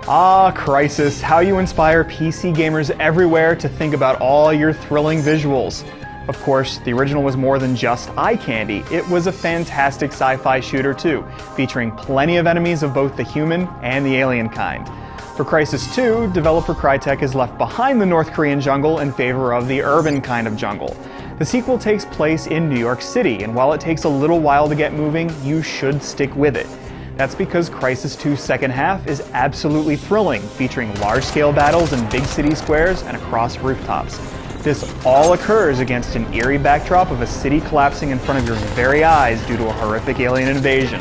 Ah, Crysis, how you inspire PC gamers everywhere to think about all your thrilling visuals. Of course, the original was more than just eye candy. It was a fantastic sci-fi shooter too, featuring plenty of enemies of both the human and the alien kind. For Crysis 2, developer Crytek has left behind the North Korean jungle in favor of the urban kind of jungle. The sequel takes place in New York City, and while it takes a little while to get moving, you should stick with it. That's because Crysis 2's second half is absolutely thrilling, featuring large-scale battles in big city squares and across rooftops. This all occurs against an eerie backdrop of a city collapsing in front of your very eyes due to a horrific alien invasion.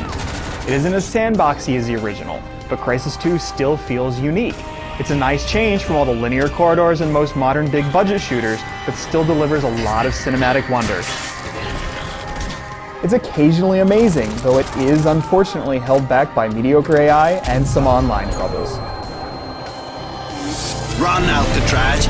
It isn't as sandboxy as the original, but Crysis 2 still feels unique. It's a nice change from all the linear corridors and most modern big-budget shooters, but still delivers a lot of cinematic wonder. It's occasionally amazing, though it is unfortunately held back by mediocre AI and some online troubles. Run, Alcatraz!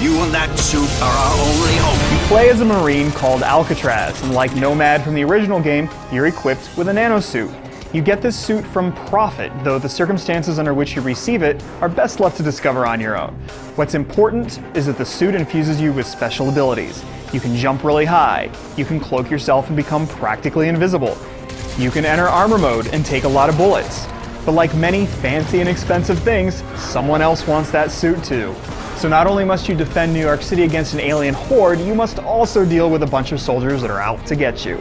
You and that suit are our only hope. You play as a Marine called Alcatraz, and like Nomad from the original game, you're equipped with a nanosuit. You get this suit from Prophet, though the circumstances under which you receive it are best left to discover on your own. What's important is that the suit infuses you with special abilities. You can jump really high, you can cloak yourself and become practically invisible. You can enter armor mode and take a lot of bullets. But like many fancy and expensive things, someone else wants that suit too. So not only must you defend New York City against an alien horde, you must also deal with a bunch of soldiers that are out to get you.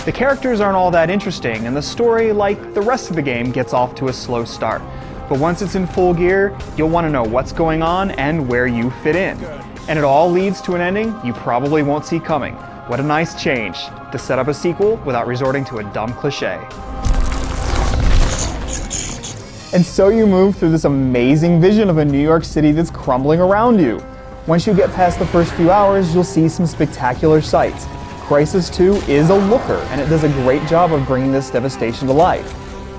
The characters aren't all that interesting, and the story, like the rest of the game, gets off to a slow start. But once it's in full gear, you'll want to know what's going on and where you fit in. And it all leads to an ending you probably won't see coming. What a nice change, to set up a sequel without resorting to a dumb cliché. And so you move through this amazing vision of a New York City that's crumbling around you. Once you get past the first few hours, you'll see some spectacular sights. Crysis 2 is a looker, and it does a great job of bringing this devastation to life.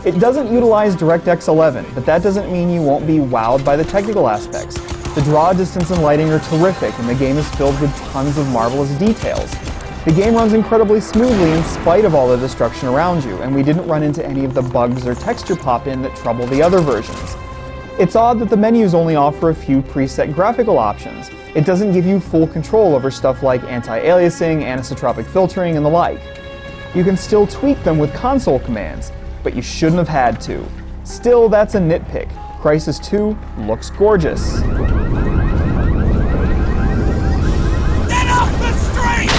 It doesn't utilize DirectX 11, but that doesn't mean you won't be wowed by the technical aspects. The draw distance and lighting are terrific, and the game is filled with tons of marvelous details. The game runs incredibly smoothly in spite of all the destruction around you, and we didn't run into any of the bugs or texture pop-in that trouble the other versions. It's odd that the menus only offer a few preset graphical options. It doesn't give you full control over stuff like anti-aliasing, anisotropic filtering, and the like. You can still tweak them with console commands, but you shouldn't have had to. Still, that's a nitpick. Crysis 2 looks gorgeous. Get off the street!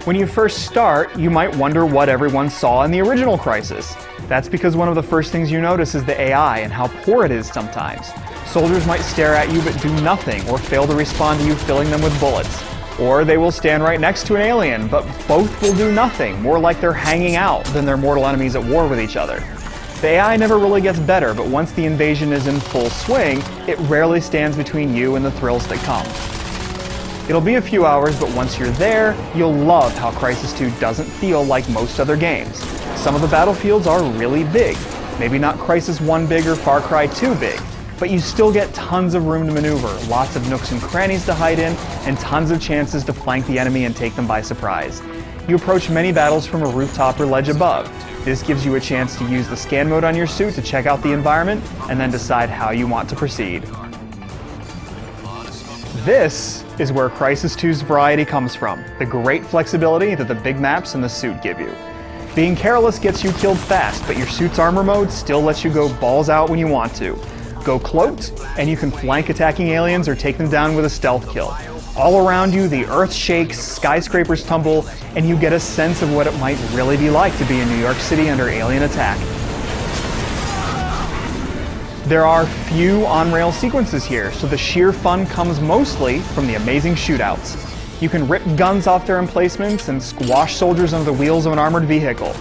When you first start, you might wonder what everyone saw in the original Crysis. That's because one of the first things you notice is the AI and how poor it is sometimes. Soldiers might stare at you but do nothing, or fail to respond to you filling them with bullets. Or they will stand right next to an alien, but both will do nothing, more like they're hanging out than they're mortal enemies at war with each other. The AI never really gets better, but once the invasion is in full swing, it rarely stands between you and the thrills that come. It'll be a few hours, but once you're there, you'll love how Crysis 2 doesn't feel like most other games. Some of the battlefields are really big. Maybe not Crysis 1 big or Far Cry 2 big, but you still get tons of room to maneuver, lots of nooks and crannies to hide in, and tons of chances to flank the enemy and take them by surprise. You approach many battles from a rooftop or ledge above. This gives you a chance to use the scan mode on your suit to check out the environment, and then decide how you want to proceed. This is where Crysis 2's variety comes from, the great flexibility that the big maps and the suit give you. Being careless gets you killed fast, but your suit's armor mode still lets you go balls out when you want to. Go cloaked, and you can flank attacking aliens or take them down with a stealth kill. All around you, the earth shakes, skyscrapers tumble, and you get a sense of what it might really be like to be in New York City under alien attack. There are few on-rail sequences here, so the sheer fun comes mostly from the amazing shootouts. You can rip guns off their emplacements and squash soldiers under the wheels of an armored vehicle.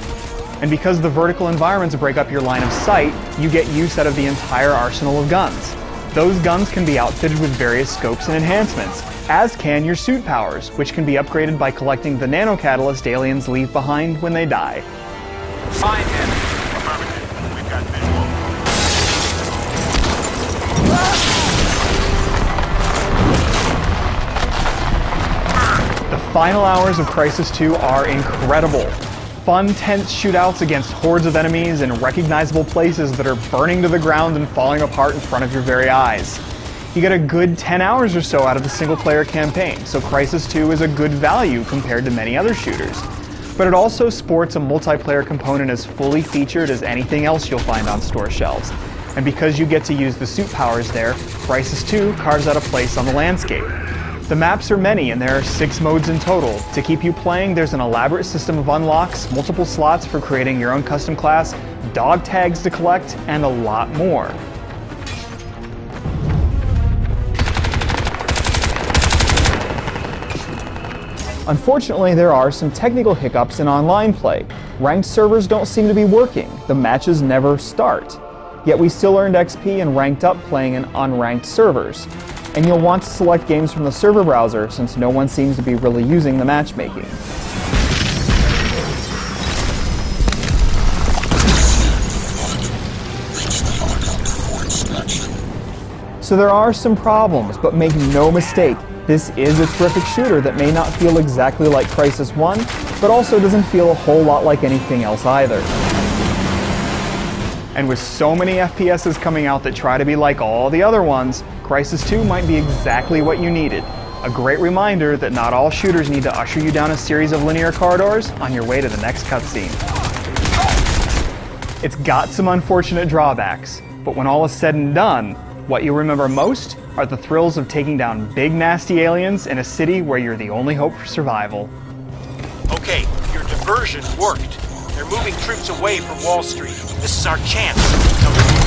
And because the vertical environments break up your line of sight, you get use out of the entire arsenal of guns. Those guns can be outfitted with various scopes and enhancements, as can your suit powers, which can be upgraded by collecting the nanocatalyst aliens leave behind when they die. Find him. Affirmative. We've got visual. final hours of Crysis 2 are incredible. Fun, tense shootouts against hordes of enemies in recognizable places that are burning to the ground and falling apart in front of your very eyes. You get a good 10 hours or so out of the single-player campaign, so Crysis 2 is a good value compared to many other shooters. But it also sports a multiplayer component as fully featured as anything else you'll find on store shelves. And because you get to use the suit powers there, Crysis 2 carves out a place on the landscape. The maps are many, and there are 6 modes in total. To keep you playing, there's an elaborate system of unlocks, multiple slots for creating your own custom class, dog tags to collect, and a lot more. Unfortunately, there are some technical hiccups in online play. Ranked servers don't seem to be working. The matches never start. Yet we still earned XP and ranked up playing in unranked servers. And you'll want to select games from the server browser since no one seems to be really using the matchmaking. So there are some problems, but make no mistake, this is a terrific shooter that may not feel exactly like Crysis 1, but also doesn't feel a whole lot like anything else either. And with so many FPSs coming out that try to be like all the other ones, Crysis 2 might be exactly what you needed. A great reminder that not all shooters need to usher you down a series of linear corridors on your way to the next cutscene. It's got some unfortunate drawbacks, but when all is said and done, what you'll remember most are the thrills of taking down big nasty aliens in a city where you're the only hope for survival. Okay, your diversion worked. They're moving troops away from Wall Street. This is our chance. Now